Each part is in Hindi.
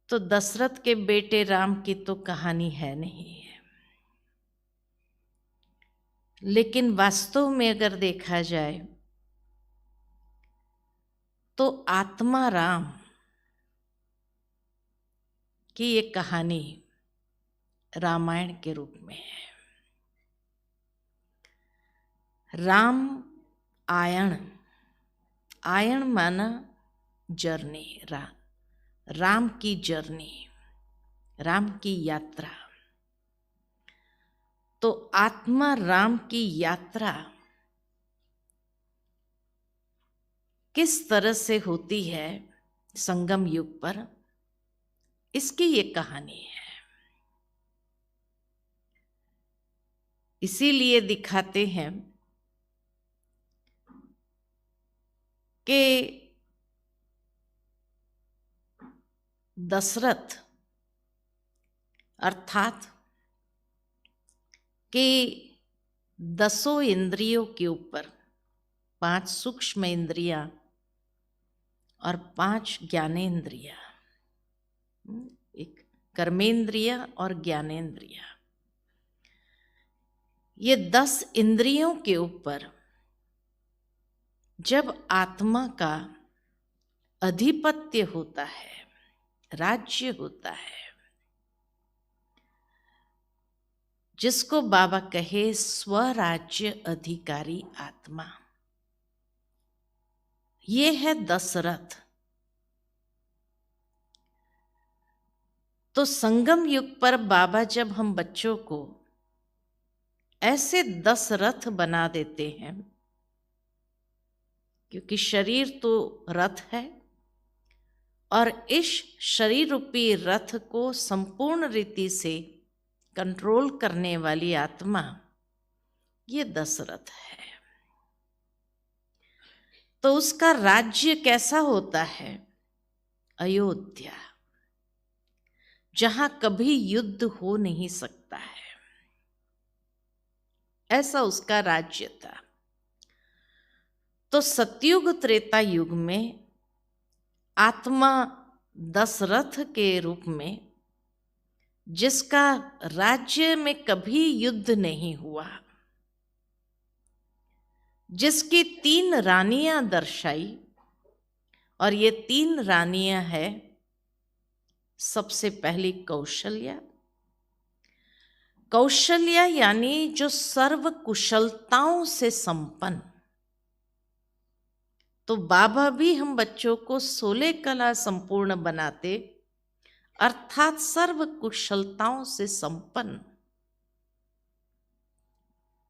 तो दशरथ के बेटे राम की तो कहानी है नहीं है, लेकिन वास्तव में अगर देखा जाए तो आत्मा राम की ये कहानी रामायण के रूप में है। राम आयण, आयण माना जर्नी, राम की जर्नी, राम की यात्रा। तो आत्मा राम की यात्रा किस तरह से होती है संगम युग पर, इसकी ये कहानी है। इसीलिए दिखाते हैं कि दशरथ अर्थात कि 10 इंद्रियों के ऊपर 5 सूक्ष्म इंद्रियां और 5 ज्ञानेंद्रिया, एक कर्मेंद्रिया और ज्ञानेंद्रिया, ये 10 इंद्रियों के ऊपर जब आत्मा का अधिपत्य होता है, राज्य होता है, जिसको बाबा कहे स्वराज्य अधिकारी आत्मा, ये है दशरथ। तो संगम युग पर बाबा जब हम बच्चों को ऐसे 10 रथ बना देते हैं, क्योंकि शरीर तो रथ है और इस शरीर रूपी रथ को संपूर्ण रीति से कंट्रोल करने वाली आत्मा ये दशरथ है। तो उसका राज्य कैसा होता है? अयोध्या, जहां कभी युद्ध हो नहीं सकता है, ऐसा उसका राज्य था। तो सतयुग त्रेता युग में आत्मा दशरथ के रूप में, जिसका राज्य में कभी युद्ध नहीं हुआ, जिसकी 3 रानियां दर्शाई, और ये 3 रानियां है, सबसे पहली कौशल्या। कौशल्या यानी जो सर्व कुशलताओं से संपन्न। तो बाबा भी हम बच्चों को 16 कला संपूर्ण बनाते, अर्थात सर्व कुशलताओं से संपन्न।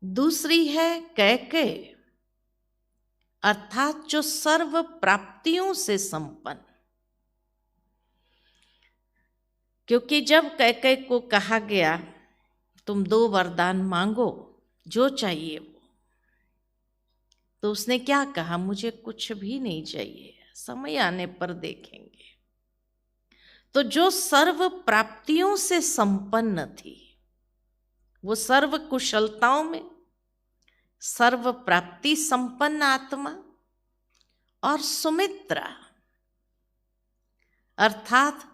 दूसरी है कैकेयी, अर्थात जो सर्व प्राप्तियों से संपन्न। क्योंकि जब कैकेयी को कहा गया तुम 2 वरदान मांगो, जो चाहिए वो, तो उसने क्या कहा? मुझे कुछ भी नहीं चाहिए, समय आने पर देखेंगे। तो जो सर्व प्राप्तियों से संपन्न थी, वो सर्व कुशलताओं में सर्व प्राप्ति संपन्न आत्मा, और सुमित्रा अर्थात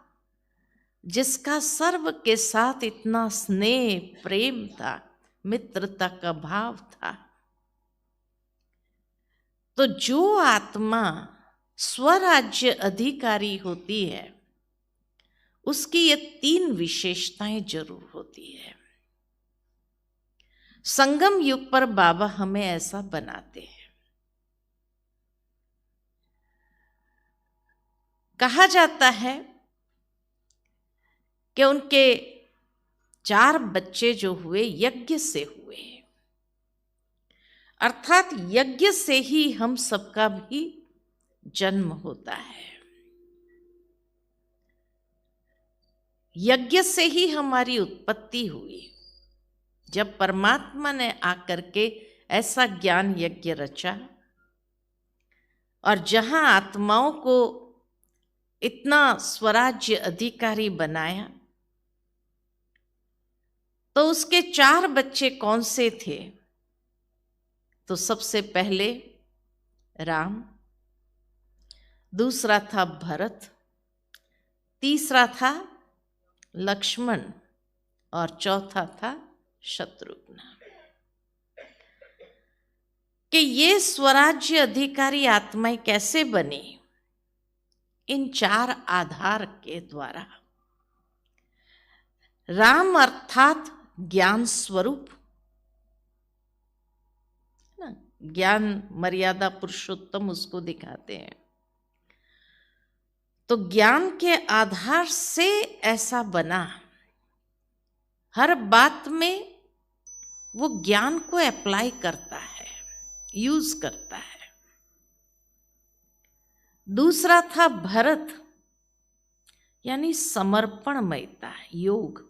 जिसका सर्व के साथ इतना स्नेह प्रेम था, मित्रता का भाव था। तो जो आत्मा स्वराज्य अधिकारी होती है, उसकी ये 3 विशेषताएं जरूर होती है। संगम युग पर बाबा हमें ऐसा बनाते हैं। कहा जाता है कि उनके 4 बच्चे जो हुए यज्ञ से हुए, अर्थात यज्ञ से ही हम सबका भी जन्म होता है, यज्ञ से ही हमारी उत्पत्ति हुई। जब परमात्मा ने आकर के ऐसा ज्ञान यज्ञ रचा, और जहां आत्माओं को इतना स्वराज्य अधिकारी बनाया, तो उसके 4 बच्चे कौन से थे? तो सबसे पहले राम, दूसरा था भरत, तीसरा था लक्ष्मण और चौथा था शत्रुघ्न। कि ये स्वराज्य अधिकारी आत्माएं कैसे बनी? इन 4 आधार के द्वारा। राम अर्थात ज्ञान स्वरूप, ज्ञान मर्यादा पुरुषोत्तम उसको दिखाते हैं। तो ज्ञान के आधार से ऐसा बना, हर बात में वो ज्ञान को अप्लाई करता है, यूज करता है। दूसरा था भरत, यानी समर्पणमयता, योग।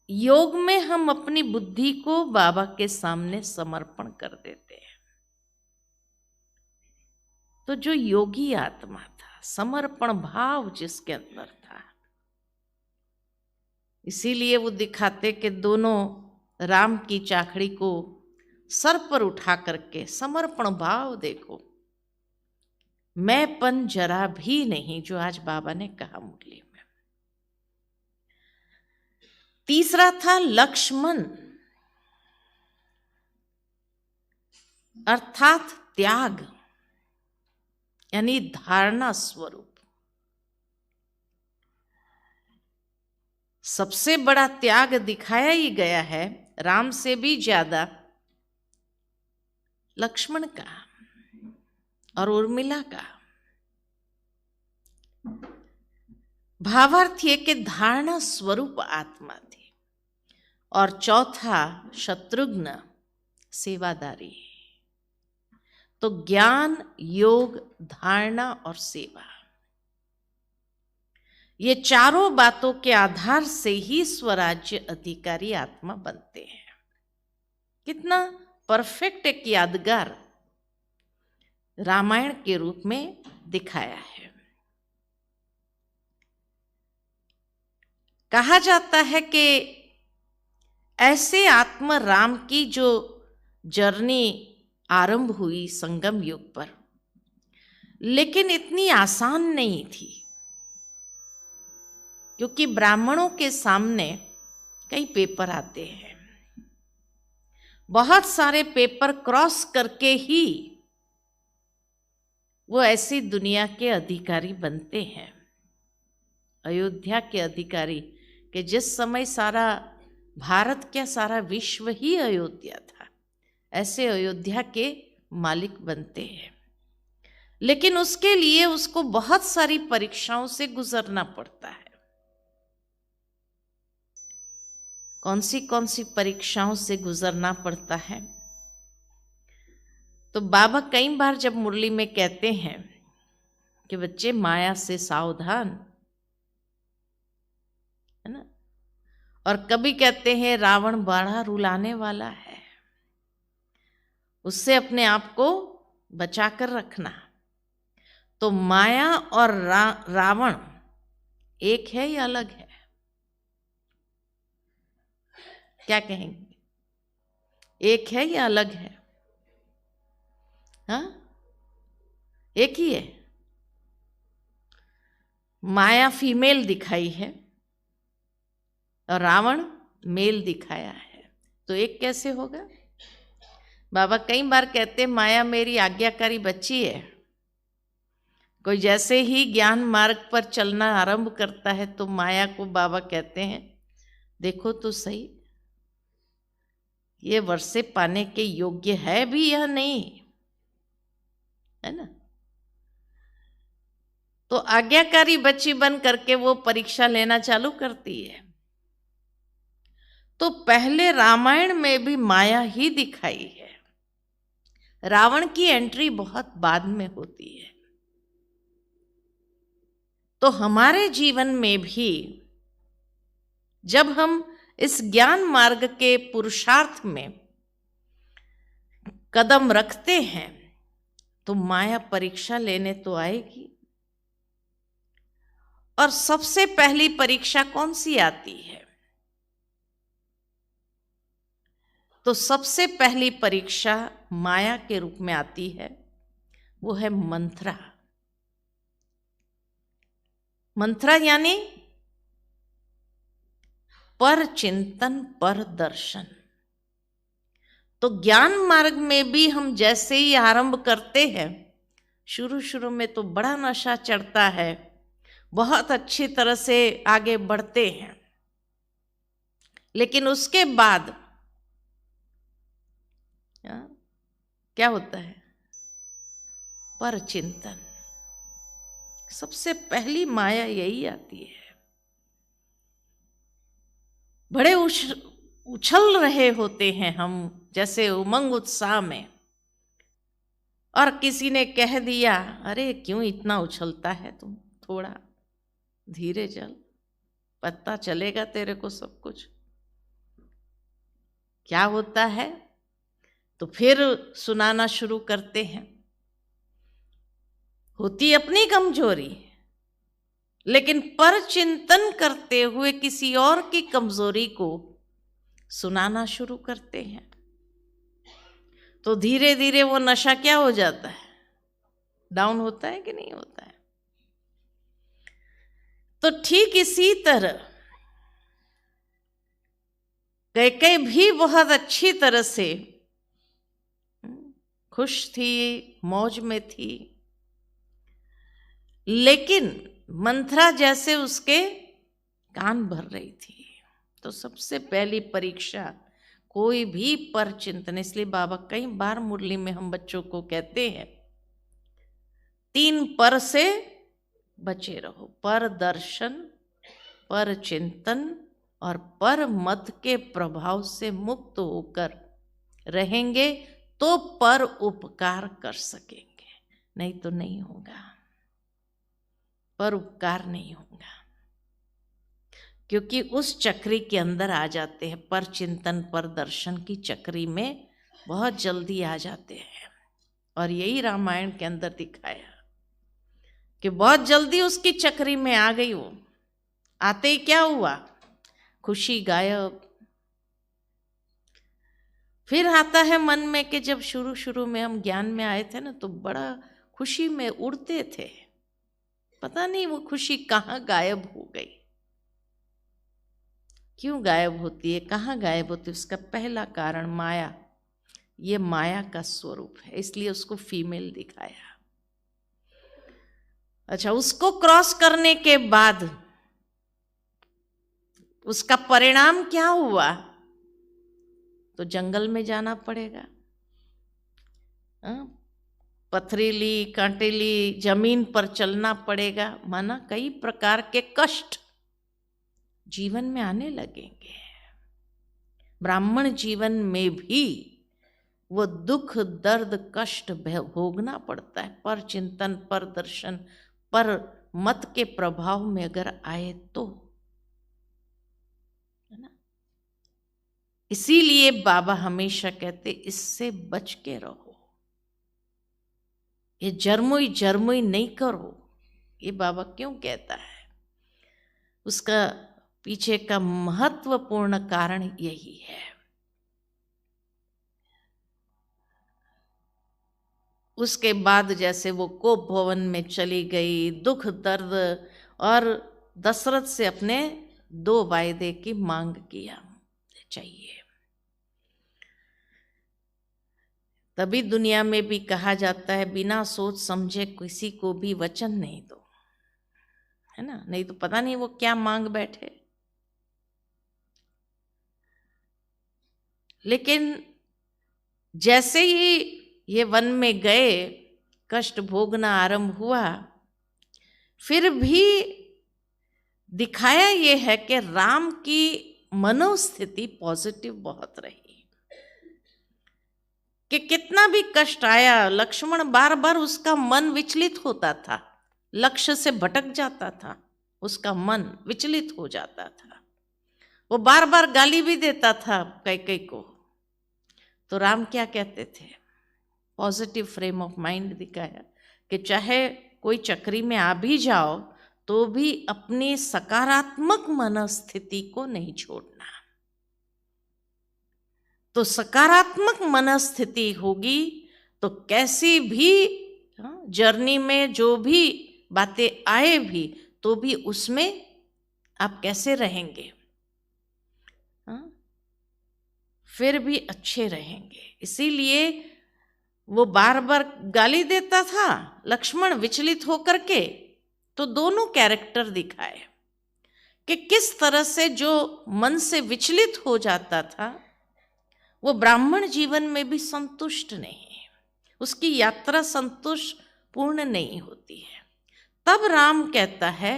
योग में हम अपनी बुद्धि को बाबा के सामने समर्पण कर देते हैं। तो जो योगी आत्मा था, समर्पण भाव जिसके अंदर था, इसीलिए वो दिखाते कि दोनों राम की चाकड़ी को सर पर उठा करके समर्पण भाव देखो, मैंपन जरा भी नहीं, जो आज बाबा ने कहा मुरली में। तीसरा था लक्ष्मण, अर्थात त्याग, यानी धारणा स्वरूप। सबसे बड़ा त्याग दिखाया ही गया है, राम से भी ज्यादा लक्ष्मण का और उर्मिला का। भावार्थ ये कि धारणा स्वरूप आत्मा थी। और चौथा शत्रुघ्न, सेवादारी। तो ज्ञान, योग, धारणा और सेवा, ये चारों बातों के आधार से ही स्वराज्य अधिकारी आत्मा बनते हैं। कितना परफेक्ट एक यादगार रामायण के रूप में दिखाया है। कहा जाता है कि ऐसे आत्मा राम की जो जर्नी आरंभ हुई संगम युग पर, लेकिन इतनी आसान नहीं थी, क्योंकि ब्राह्मणों के सामने कई पेपर आते हैं, बहुत सारे पेपर क्रॉस करके ही वो ऐसी दुनिया के अधिकारी बनते हैं। अयोध्या के अधिकारी, कि जिस समय सारा भारत क्या सारा विश्व ही अयोध्या था, ऐसे अयोध्या के मालिक बनते हैं। लेकिन उसके लिए उसको बहुत सारी परीक्षाओं से गुजरना पड़ता है। कौन सी परीक्षाओं से गुजरना पड़ता है? तो बाबा कई बार जब मुरली में कहते हैं कि बच्चे माया से सावधान, है ना, और कभी कहते हैं रावण बड़ा रुलाने वाला है, उससे अपने आप को बचा कर रखना। तो माया और रावण एक है या अलग है? क्या कहेंगे, एक है या अलग है? हाँ, एक ही है। माया फीमेल दिखाई है और रावण मेल दिखाया है, तो एक कैसे होगा? बाबा कई बार कहते हैं माया मेरी आज्ञाकारी बच्ची है। कोई जैसे ही ज्ञान मार्ग पर चलना आरंभ करता है तो माया को बाबा कहते हैं देखो तो सही, ये वर्षे पाने के योग्य है भी या नहीं, है ना। तो आज्ञाकारी बच्ची बन करके वो परीक्षा लेना चालू करती है। तो पहले रामायण में भी माया ही दिखाई है, रावण की एंट्री बहुत बाद में होती है। तो हमारे जीवन में भी जब हम इस ज्ञान मार्ग के पुरुषार्थ में कदम रखते हैं तो माया परीक्षा लेने तो आएगी। और सबसे पहली परीक्षा कौन सी आती है? तो सबसे पहली परीक्षा माया के रूप में आती है, वो है मंत्रा। मंथरा यानी पर चिंतन पर दर्शन। तो ज्ञान मार्ग में भी हम जैसे ही आरंभ करते हैं, शुरू शुरू में तो बड़ा नशा चढ़ता है, बहुत अच्छी तरह से आगे बढ़ते हैं, लेकिन उसके बाद क्या होता है? पर चिंतन। सबसे पहली माया यही आती है। बड़े उछल रहे होते हैं हम जैसे उमंग उत्साह में, और किसी ने कह दिया, अरे क्यों इतना उछलता है तुम, थोड़ा धीरे चल, पता चलेगा तेरे को सब कुछ। क्या होता है? तो फिर सुनाना शुरू करते हैं। होती अपनी कमजोरी, लेकिन पर चिंतन करते हुए किसी और की कमजोरी को सुनाना शुरू करते हैं, तो धीरे धीरे वो नशा क्या हो जाता है? डाउन होता है कि नहीं होता है? तो ठीक इसी तरह कैकेयी भी बहुत अच्छी तरह से खुश थी, मौज में थी, लेकिन मंथरा जैसे उसके कान भर रही थी। तो सबसे पहली परीक्षा कोई भी पर चिंतन, इसलिए बाबा कई बार मुरली में हम बच्चों को कहते हैं, 3 पर से बचे रहो। पर दर्शन, पर चिंतन और पर मत के प्रभाव से मुक्त होकर रहेंगे तो पर उपकार कर सकेंगे, नहीं तो नहीं होगा। पर उपकार नहीं होगा, क्योंकि उस चक्री के अंदर आ जाते हैं। पर चिंतन पर दर्शन की चक्री में बहुत जल्दी आ जाते हैं, और यही रामायण के अंदर दिखाया कि बहुत जल्दी उसकी चक्री में आ गई वो। आते ही क्या हुआ? खुशी गायब। फिर आता है मन में कि जब शुरू शुरू में हम ज्ञान में आए थे ना, तो बड़ा खुशी में उड़ते थे, पता नहीं वो खुशी कहाँ गायब हो गई। क्यों गायब होती है, कहाँ गायब होती है? उसका पहला कारण माया। ये माया का स्वरूप है, इसलिए उसको फीमेल दिखाया। अच्छा, उसको क्रॉस करने के बाद उसका परिणाम क्या हुआ? तो जंगल में जाना पड़ेगा, पथरीली कांटेली जमीन पर चलना पड़ेगा, माना कई प्रकार के कष्ट जीवन में आने लगेंगे। ब्राह्मण जीवन में भी वो दुख दर्द कष्ट भोगना पड़ता है। पर चिंतन पर दर्शन पर मत के प्रभाव में अगर आए तो, है ना? इसीलिए बाबा हमेशा कहते इससे बच के रहो, ये जर्मुई जर्मुई नहीं करो। ये बाबा क्यों कहता है? उसका पीछे का महत्वपूर्ण कारण यही है। उसके बाद जैसे वो कोप भवन में चली गई, दुख दर्द, और दशरथ से अपने 2 वायदे की मांग किया चाहिए। तभी दुनिया में भी कहा जाता है बिना सोच समझे किसी को भी वचन नहीं दो, है ना? नहीं तो पता नहीं वो क्या मांग बैठे। लेकिन जैसे ही ये वन में गए, कष्ट भोगना आरंभ हुआ, फिर भी दिखाया ये है कि राम की मनोस्थिति पॉजिटिव बहुत रही, कि कितना भी कष्ट आया, लक्ष्मण बार बार उसका मन विचलित होता था, लक्ष्य से भटक जाता था, उसका मन विचलित हो जाता था, वो बार बार गाली भी देता था कैकेयी को। तो राम क्या कहते थे? पॉजिटिव फ्रेम ऑफ माइंड दिखाया कि चाहे कोई चक्री में आ भी जाओ तो भी अपनी सकारात्मक मनस्थिति को नहीं छोड़ना। तो सकारात्मक मनस्थिति होगी तो कैसी भी जर्नी में जो भी बातें आए भी, तो भी उसमें आप कैसे रहेंगे? हाँ? फिर भी अच्छे रहेंगे। इसीलिए वो बार बार गाली देता था लक्ष्मण विचलित होकर के, तो दोनों कैरेक्टर दिखाए कि किस तरह से जो मन से विचलित हो जाता था वो ब्राह्मण जीवन में भी संतुष्ट नहीं है, उसकी यात्रा संतुष्ट पूर्ण नहीं होती है। तब राम कहता है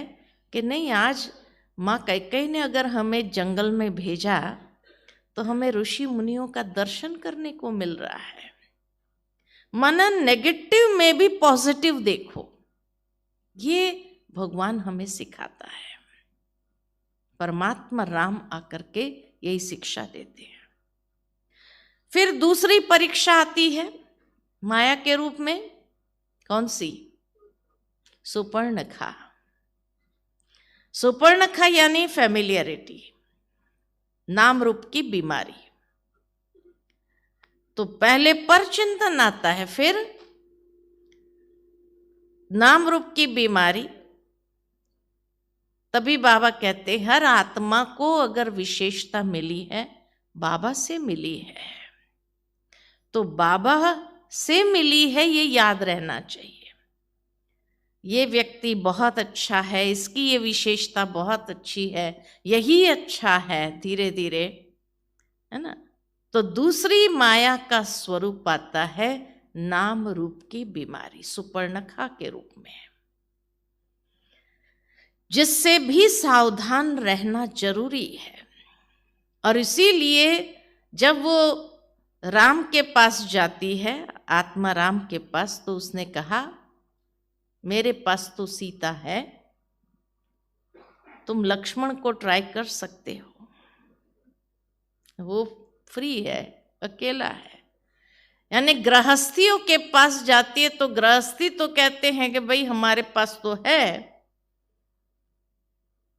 कि नहीं, आज माँ कैकेयी ने अगर हमें जंगल में भेजा तो हमें ऋषि मुनियों का दर्शन करने को मिल रहा है। माना नेगेटिव में भी पॉजिटिव देखो, ये भगवान हमें सिखाता है। परमात्मा राम आकर के यही शिक्षा देते हैं। फिर दूसरी परीक्षा आती है माया के रूप में, कौन सी? सुपर्णखा। सुपर्णखा यानी फैमिलियरिटी, नाम रूप की बीमारी। तो पहले पर चिंतन आता है, फिर नाम रूप की बीमारी। तभी बाबा कहते हैं हर आत्मा को अगर विशेषता मिली है, बाबा से मिली है, तो बाबा से मिली है ये याद रहना चाहिए। ये व्यक्ति बहुत अच्छा है, इसकी ये विशेषता बहुत अच्छी है, यही अच्छा है, धीरे धीरे, है ना। तो दूसरी माया का स्वरूप आता है नाम रूप की बीमारी, सुपर्णखा के रूप में, जिससे भी सावधान रहना जरूरी है। और इसीलिए जब वो राम के पास जाती है, आत्मा राम के पास, तो उसने कहा मेरे पास तो सीता है, तुम लक्ष्मण को ट्राई कर सकते हो, वो फ्री है, अकेला है। यानी गृहस्थियों के पास जाती है तो गृहस्थी तो कहते हैं कि भाई हमारे पास तो है,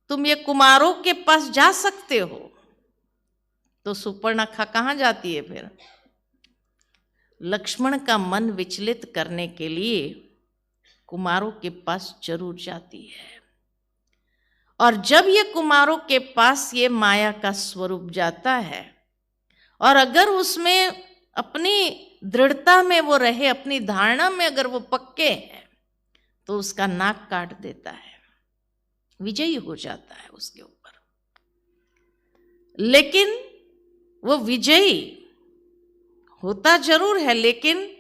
तुम ये कुमारों के पास जा सकते हो। तो सुपर्णखा कहाँ जाती है फिर? लक्ष्मण का मन विचलित करने के लिए कुमारों के पास जरूर जाती है। और जब ये कुमारों के पास ये माया का स्वरूप जाता है, और अगर उसमें अपनी दृढ़ता में वो रहे, अपनी धारणा में अगर वो पक्के हैं, तो उसका नाक काट देता है, विजयी हो जाता है उसके ऊपर। लेकिन वो विजयी होता जरूर है, लेकिन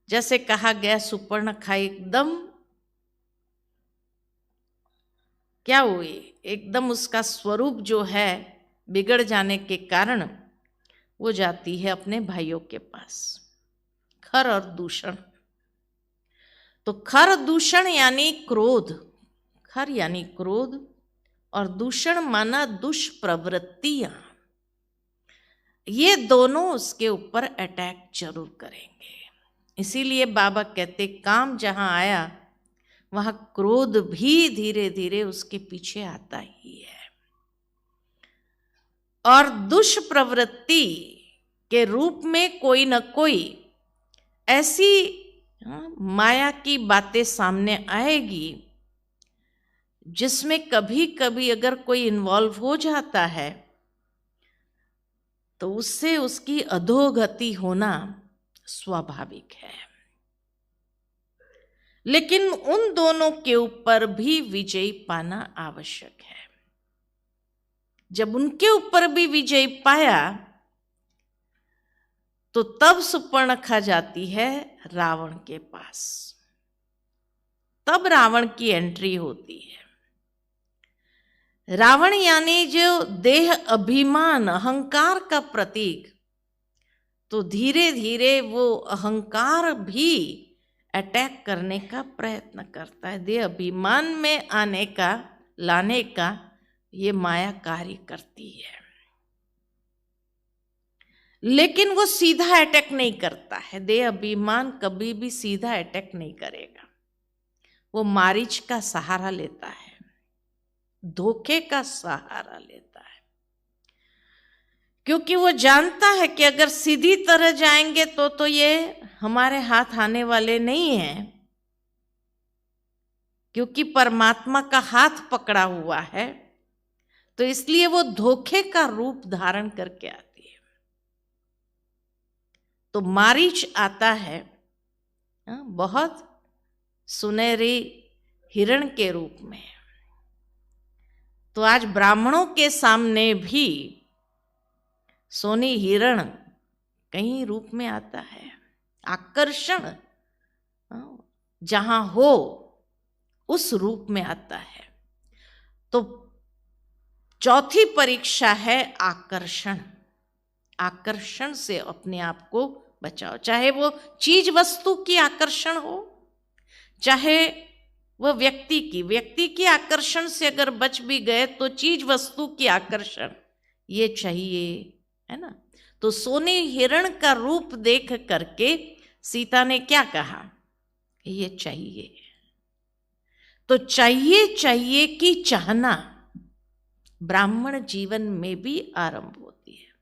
जैसे कहा गया सुपर्णखा एकदम क्या हुई, एकदम उसका स्वरूप जो है बिगड़ जाने के कारण वो जाती है अपने भाइयों के पास, खर और दूषण। तो खर दूषण यानी क्रोध, खर यानी क्रोध और दूषण माना दुष्प्रवृत्तियां, ये दोनों उसके ऊपर अटैक जरूर करेंगे। इसीलिए बाबा कहते काम जहां आया वहां क्रोध भी धीरे धीरे उसके पीछे आता ही है। और दुष्प्रवृत्ति के रूप में कोई न कोई ऐसी माया की बातें सामने आएगी जिसमें कभी कभी अगर कोई इन्वॉल्व हो जाता है तो उससे उसकी अधोगति होना स्वाभाविक है। लेकिन उन दोनों के ऊपर भी विजय पाना आवश्यक है। जब उनके ऊपर भी विजय पाया तो तब सुपर्णखा जाती है रावण के पास, तब रावण की एंट्री होती है। रावण यानी जो देह अभिमान अहंकार का प्रतीक, तो धीरे धीरे वो अहंकार भी अटैक करने का प्रयत्न करता है। देह अभिमान में आने का, लाने का ये माया कार्य करती है। लेकिन वो सीधा अटैक नहीं करता है, देह अभिमान कभी भी सीधा अटैक नहीं करेगा। वो मारीच का सहारा लेता है, धोखे का सहारा लेता है, क्योंकि वो जानता है कि अगर सीधी तरह जाएंगे तो ये हमारे हाथ आने वाले नहीं हैं, क्योंकि परमात्मा का हाथ पकड़ा हुआ है, तो इसलिए वो धोखे का रूप धारण करके आती है। तो मारीच आता है बहुत सुनहरी हिरण के रूप में। तो आज ब्राह्मणों के सामने भी सोनी हिरण कई रूप में आता है। आकर्षण जहां हो उस रूप में आता है। तो चौथी परीक्षा है आकर्षण। आकर्षण से अपने आप को बचाओ, चाहे वो चीज वस्तु की आकर्षण हो, चाहे वह व्यक्ति की आकर्षण से अगर बच भी गए तो चीज वस्तु की आकर्षण ये चाहिए, है ना। तो सोने हिरण का रूप देख करके सीता ने क्या कहा, ये चाहिए। तो चाहिए की चाहना ब्राह्मण जीवन में भी आरंभ होती है।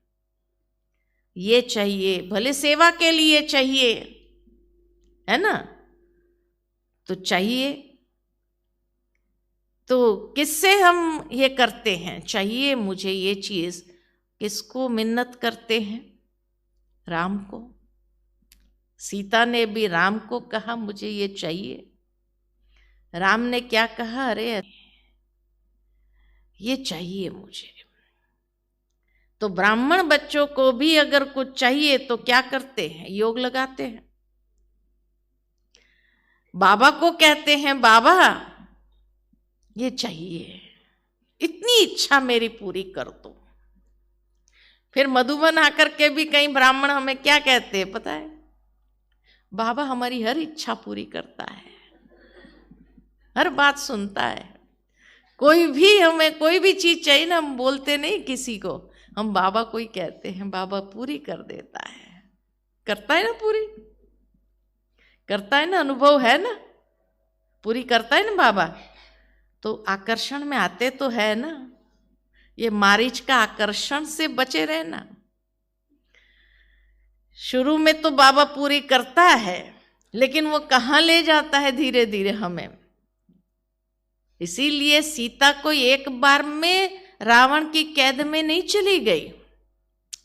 ये चाहिए, भले सेवा के लिए चाहिए, है ना, तो चाहिए। तो किससे हम ये करते हैं, चाहिए मुझे ये चीज, किसको मिन्नत करते हैं, राम को। सीता ने भी राम को कहा मुझे ये चाहिए। राम ने क्या कहा, अरे ये चाहिए मुझे। तो ब्राह्मण बच्चों को भी अगर कुछ चाहिए तो क्या करते हैं, योग लगाते हैं। बाबा को कहते हैं बाबा ये चाहिए, इतनी इच्छा मेरी पूरी कर दो। फिर मधुबन आकर के भी कई ब्राह्मण हमें क्या कहते हैं पता है, बाबा हमारी हर इच्छा पूरी करता है, हर बात सुनता है। कोई भी हमें कोई भी चीज चाहिए ना, हम बोलते नहीं किसी को, हम बाबा को ही कहते हैं, बाबा पूरी कर देता है। करता है ना, पूरी करता है ना, अनुभव है ना, पूरी करता है ना बाबा। तो आकर्षण में आते तो है ना, ये मारीच का आकर्षण से बचे रहना। शुरू में तो बाबा पूरी करता है, लेकिन वो कहाँ ले जाता है धीरे धीरे हमें। इसीलिए सीता को एक बार में रावण की कैद में नहीं चली गई,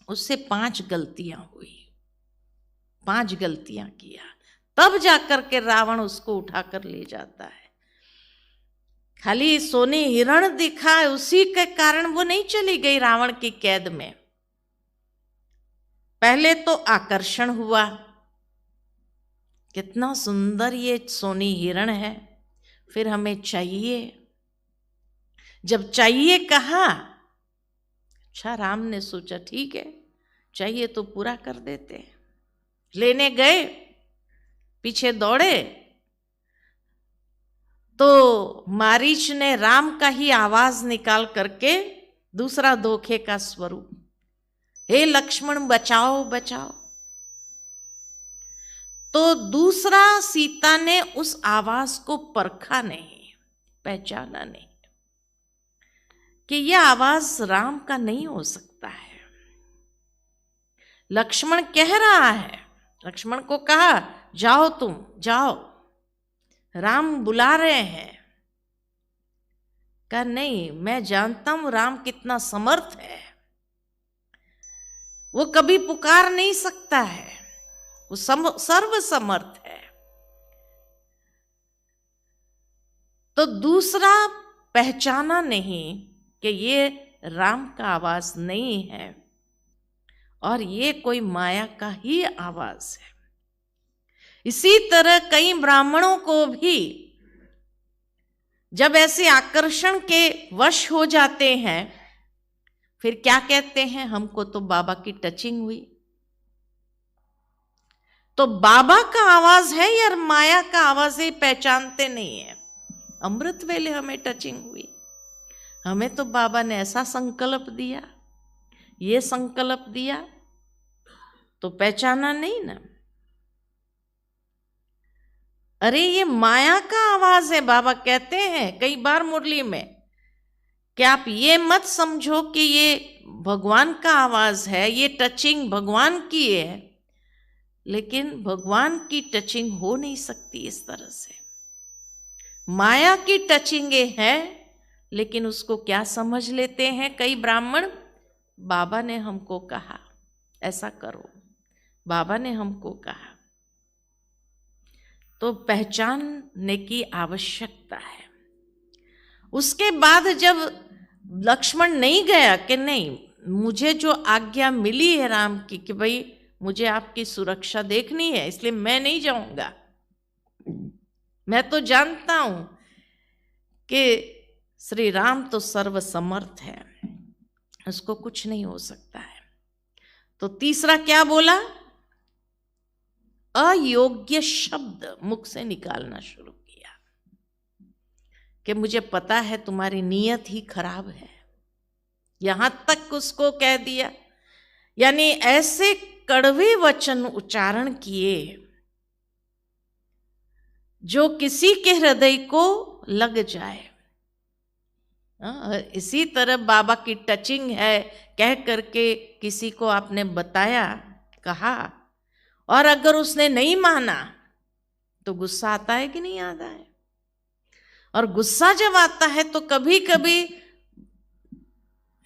उससे 5 गलतियां हुई, 5 गलतियां किया, तब जाकर के रावण उसको उठाकर ले जाता है। खाली सोने हिरण दिखा उसी के कारण वो नहीं चली गई रावण की कैद में। पहले तो आकर्षण हुआ, कितना सुंदर ये सोनी हिरण है, फिर हमें चाहिए। जब चाहिए कहा, अच्छा राम ने सोचा ठीक है चाहिए तो पूरा कर देते। लेने गए, पीछे दौड़े तो मारीच ने राम का ही आवाज निकाल करके दूसरा धोखे का स्वरूप, हे लक्ष्मण बचाओ बचाओ। तो दूसरा सीता ने उस आवाज को परखा नहीं, पहचाना नहीं कि यह आवाज राम का नहीं हो सकता है। लक्ष्मण कह रहा है, लक्ष्मण को कहा जाओ तुम जाओ, राम बुला रहे हैं। कहा नहीं, मैं जानता हूं राम कितना समर्थ है, वो कभी पुकार नहीं सकता है, वो सर्व समर्थ है। तो दूसरा पहचाना नहीं कि ये राम का आवाज नहीं है और ये कोई माया का ही आवाज है। इसी तरह कई ब्राह्मणों को भी जब ऐसे आकर्षण के वश हो जाते हैं, फिर क्या कहते हैं, हमको तो बाबा की टचिंग हुई। तो बाबा का आवाज है या माया का आवाज है पहचानते नहीं है। अमृत वेले हमें टचिंग हुई, हमें तो बाबा ने ऐसा संकल्प दिया, ये संकल्प दिया, तो पहचाना नहीं ना। अरे ये माया का आवाज है, बाबा कहते हैं कई बार मुरली में कि आप ये मत समझो कि ये भगवान का आवाज है, ये टचिंग भगवान की है, लेकिन भगवान की टचिंग हो नहीं सकती इस तरह से। माया की टचिंगे है, लेकिन उसको क्या समझ लेते हैं कई ब्राह्मण, बाबा ने हमको कहा ऐसा करो, बाबा ने हमको कहा। तो पहचानने की आवश्यकता है। उसके बाद जब लक्ष्मण नहीं गया कि नहीं, मुझे जो आज्ञा मिली है राम की कि भाई मुझे आपकी सुरक्षा देखनी है, इसलिए मैं नहीं जाऊंगा, मैं तो जानता हूं कि श्री राम तो सर्वसमर्थ है, उसको कुछ नहीं हो सकता है। तो तीसरा क्या बोला, अयोग्य शब्द मुख से निकालना शुरू किया कि मुझे पता है तुम्हारी नीयत ही खराब है, यहां तक उसको कह दिया। यानी ऐसे कड़वे वचन उच्चारण किए जो किसी के हृदय को लग जाए। इसी तरह बाबा की टचिंग है कह करके किसी को आपने बताया, कहा, और अगर उसने नहीं माना तो गुस्सा आता है कि नहीं आता है। और गुस्सा जब आता है तो कभी कभी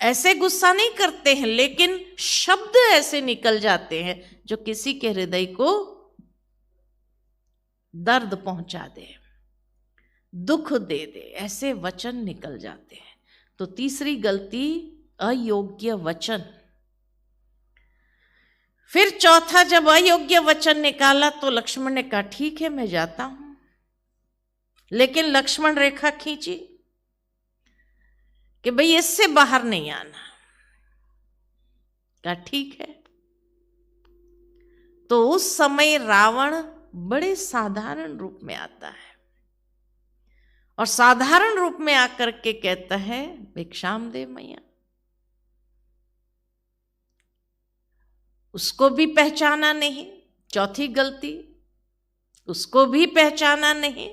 ऐसे गुस्सा नहीं करते हैं, लेकिन शब्द ऐसे निकल जाते हैं जो किसी के हृदय को दर्द पहुंचा दे, दुख दे दे, ऐसे वचन निकल जाते हैं। तो तीसरी गलती, अयोग्य वचन। फिर चौथा, जब अयोग्य वचन निकाला तो लक्ष्मण ने कहा ठीक है मैं जाता हूं, लेकिन लक्ष्मण रेखा खींची कि भाई इससे बाहर नहीं आना। कहा ठीक है। तो उस समय रावण बड़े साधारण रूप में आता है और साधारण रूप में आकर के कहता है भिक्षाम दे मैया। उसको भी पहचाना नहीं, चौथी गलती, उसको भी पहचाना नहीं,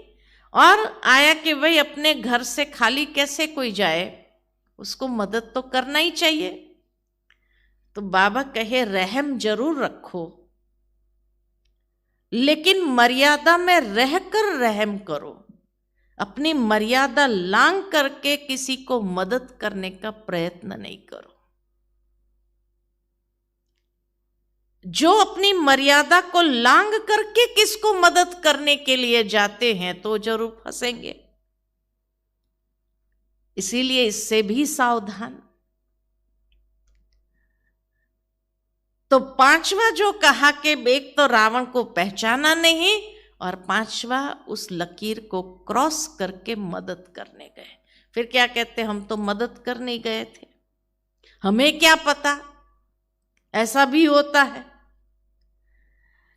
और आया कि भाई अपने घर से खाली कैसे कोई जाए, उसको मदद तो करना ही चाहिए। तो बाबा कहे रहम जरूर रखो, लेकिन मर्यादा में रहकर रहम करो, अपनी मर्यादा लांघ करके किसी को मदद करने का प्रयत्न नहीं करो। जो अपनी मर्यादा को लांघ करके किसको मदद करने के लिए जाते हैं तो जरूर फंसेंगे, इसीलिए इससे भी सावधान। तो पांचवा जो कहा कि एक तो रावण को पहचाना नहीं, और पांचवा उस लकीर को क्रॉस करके मदद करने गए। फिर क्या कहते, हम तो मदद करने गए थे, हमें क्या पता, ऐसा भी होता है।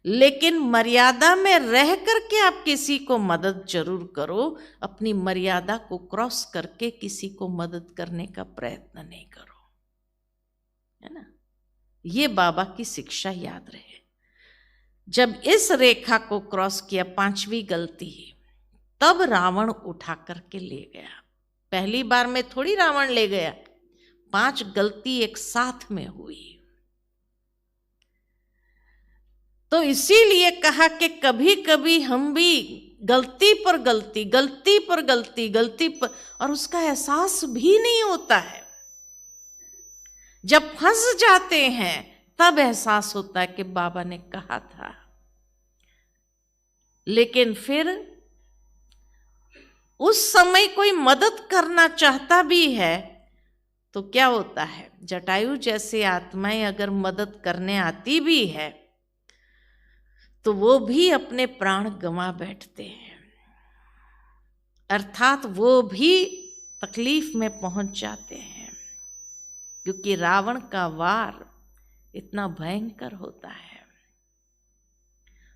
लेकिन मर्यादा में रह करके आप किसी को मदद जरूर करो, अपनी मर्यादा को क्रॉस करके किसी को मदद करने का प्रयत्न नहीं करो, है ना। ये बाबा की शिक्षा याद रहे। जब इस रेखा को क्रॉस किया, पांचवी गलती, तब रावण उठा करके ले गया। पहली बार में थोड़ी रावण ले गया, 5 गलती एक साथ में हुई। तो इसीलिए कहा कि कभी कभी हम भी गलती पर गलती, गलती पर गलती, गलती पर, और उसका एहसास भी नहीं होता है। जब फंस जाते हैं तब एहसास होता है कि बाबा ने कहा था। लेकिन फिर उस समय कोई मदद करना चाहता भी है तो क्या होता है, जटायु जैसी आत्माएं अगर मदद करने आती भी है तो वो भी अपने प्राण गंवा बैठते हैं, अर्थात वो भी तकलीफ में पहुंच जाते हैं, क्योंकि रावण का वार इतना भयंकर होता है।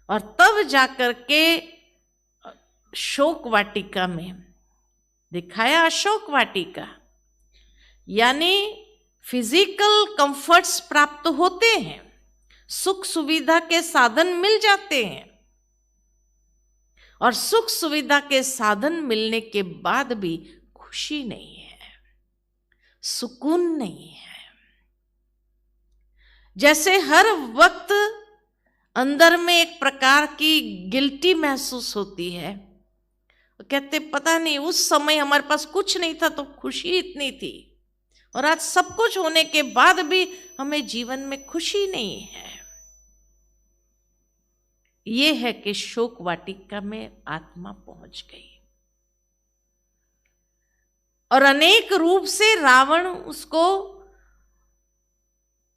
और तब जाकर के शोक वाटिका में दिखाया, अशोक वाटिका यानी फिजिकल कंफर्ट्स प्राप्त होते हैं, सुख सुविधा के साधन मिल जाते हैं, और सुख सुविधा के साधन मिलने के बाद भी खुशी नहीं है, सुकून नहीं है। जैसे हर वक्त अंदर में एक प्रकार की गिल्टी महसूस होती है, कहते पता नहीं उस समय हमारे पास कुछ नहीं था तो खुशी इतनी थी, और आज सब कुछ होने के बाद भी हमें जीवन में खुशी नहीं है। ये है कि शोक वाटिका में आत्मा पहुंच गई, और अनेक रूप से रावण उसको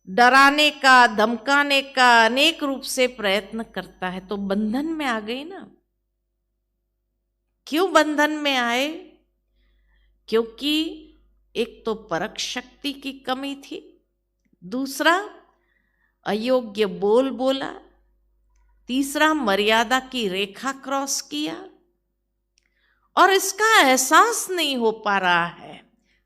डराने का, धमकाने का अनेक रूप से प्रयत्न करता है, तो बंधन में आ गई ना। क्यों बंधन में आए? क्योंकि एक तो परख शक्ति की कमी थी, दूसरा अयोग्य बोल बोला, तीसरा मर्यादा की रेखा क्रॉस किया, और इसका एहसास नहीं हो पा रहा है।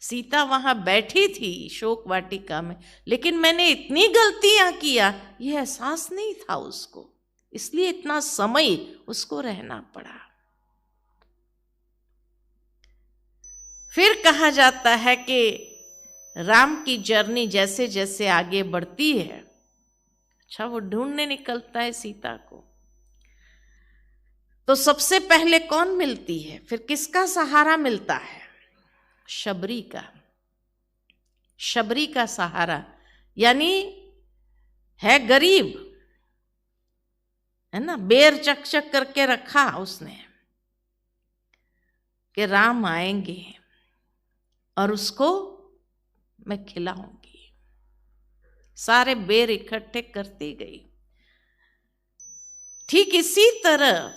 सीता वहां बैठी थी शोक वाटिका में, लेकिन मैंने इतनी गलतियां किया यह एहसास नहीं था उसको, इसलिए इतना समय उसको रहना पड़ा। फिर कहा जाता है कि राम की जर्नी जैसे जैसे आगे बढ़ती है, अच्छा वो ढूंढने निकलता है सीता को, तो सबसे पहले कौन मिलती है? फिर किसका सहारा मिलता है? शबरी का। शबरी का सहारा, यानी है गरीब, है ना, बेर चक चक करके रखा उसने कि राम आएंगे और उसको मैं खिलाऊंगी। सारे बेर इकट्ठे करती गई। ठीक इसी तरह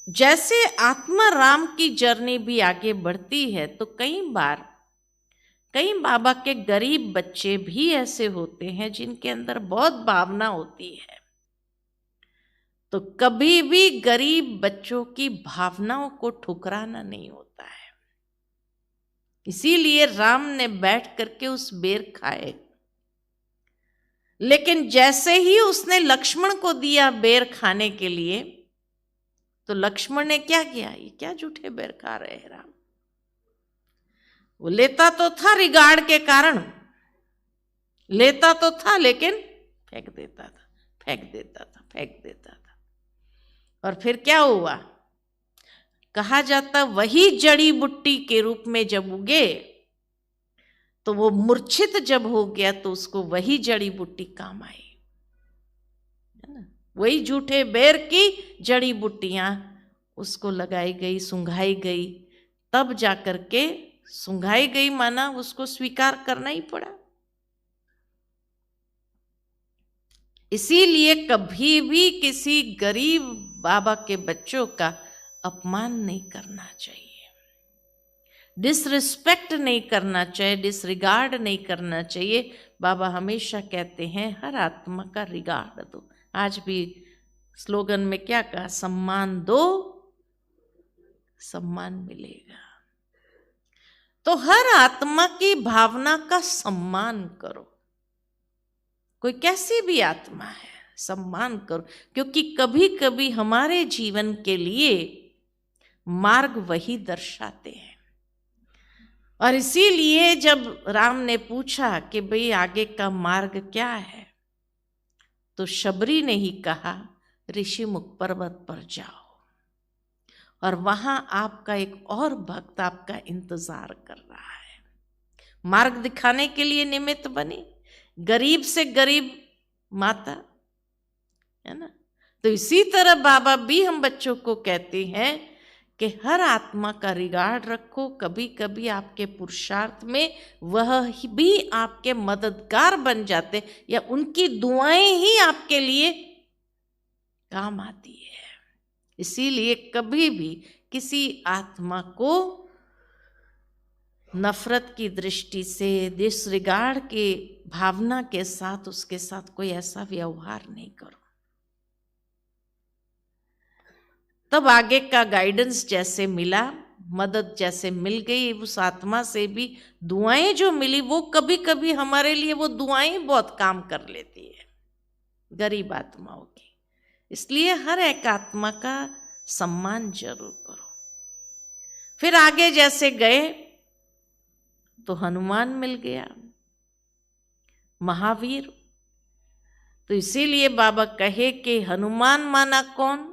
जैसे आत्मा राम की जर्नी भी आगे बढ़ती है, तो कई बार कई बाबा के गरीब बच्चे भी ऐसे होते हैं जिनके अंदर बहुत भावना होती है, तो कभी भी गरीब बच्चों की भावनाओं को ठुकराना नहीं होता है। इसीलिए राम ने बैठ करके उस बेर खाए, लेकिन जैसे ही उसने लक्ष्मण को दिया बेर खाने के लिए, तो लक्ष्मण ने क्या किया? ये क्या झूठे बेर खा रहे हैं राम? वो लेता तो था रिगार्ड के कारण, लेता तो था, लेकिन फेंक देता था, फेंक देता था, फेंक देता था। और फिर क्या हुआ? कहा जाता वही जड़ी बूटी के रूप में जब उगे, तो वो मूर्छित जब हो गया तो उसको वही जड़ी बूटी काम आई, है ना। वही झूठे बेर की जड़ी बूटियां उसको लगाई गई, सुंघाई गई, तब जाकर के सुंघाई गई, माना उसको स्वीकार करना ही पड़ा। इसीलिए कभी भी किसी गरीब बाबा के बच्चों का अपमान नहीं करना चाहिए, डिसरिस्पेक्ट नहीं करना चाहिए, डिसरिगार्ड नहीं करना चाहिए। बाबा हमेशा कहते हैं हर आत्मा का रिगार्ड दो। आज भी स्लोगन में क्या कहा? सम्मान दो, सम्मान मिलेगा। तो हर आत्मा की भावना का सम्मान करो, कोई कैसी भी आत्मा है सम्मान करो, क्योंकि कभी कभी हमारे जीवन के लिए मार्ग वही दर्शाते हैं। और इसीलिए जब राम ने पूछा कि भाई आगे का मार्ग क्या है, तो शबरी ने ही कहा ऋषिमुख पर्वत पर जाओ, और वहां आपका एक और भक्त आपका इंतजार कर रहा है। मार्ग दिखाने के लिए निमित्त बनी, गरीब से गरीब माता, है ना। तो इसी तरह बाबा भी हम बच्चों को कहते हैं कि हर आत्मा का रिगार्ड रखो। कभी कभी आपके पुरुषार्थ में वह भी आपके मददगार बन जाते, या उनकी दुआएं ही आपके लिए काम आती है। इसीलिए कभी भी किसी आत्मा को नफरत की दृष्टि से, डिसरिगार्ड की भावना के साथ उसके साथ कोई ऐसा व्यवहार नहीं करो। तब आगे का गाइडेंस जैसे मिला, मदद जैसे मिल गई, उस आत्मा से भी दुआएं जो मिली, वो कभी कभी हमारे लिए वो दुआएं बहुत काम कर लेती है गरीब आत्माओं की। इसलिए हर एक आत्मा का सम्मान जरूर करो। फिर आगे जैसे गए तो हनुमान मिल गया, महावीर। तो इसीलिए बाबा कहे कि हनुमान माना कौन?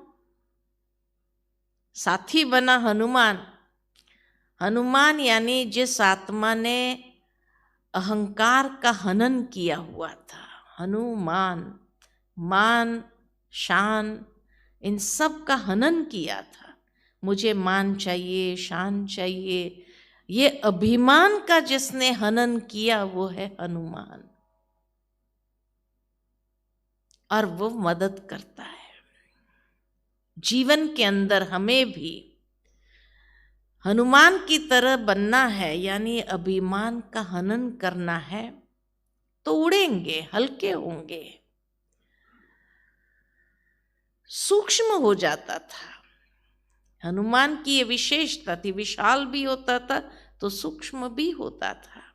साथी बना हनुमान। हनुमान यानी जिस आत्मा ने अहंकार का हनन किया हुआ था। हनुमान, मान, शान, इन सब का हनन किया था। मुझे मान चाहिए, शान चाहिए, ये अभिमान का जिसने हनन किया वो है हनुमान। और वो मदद करता है। जीवन के अंदर हमें भी हनुमान की तरह बनना है, यानी अभिमान का हनन करना है, तो उड़ेंगे, हल्के होंगे। सूक्ष्म हो जाता था। हनुमान की ये विशेषता थी, विशाल भी होता था तो सूक्ष्म भी होता था।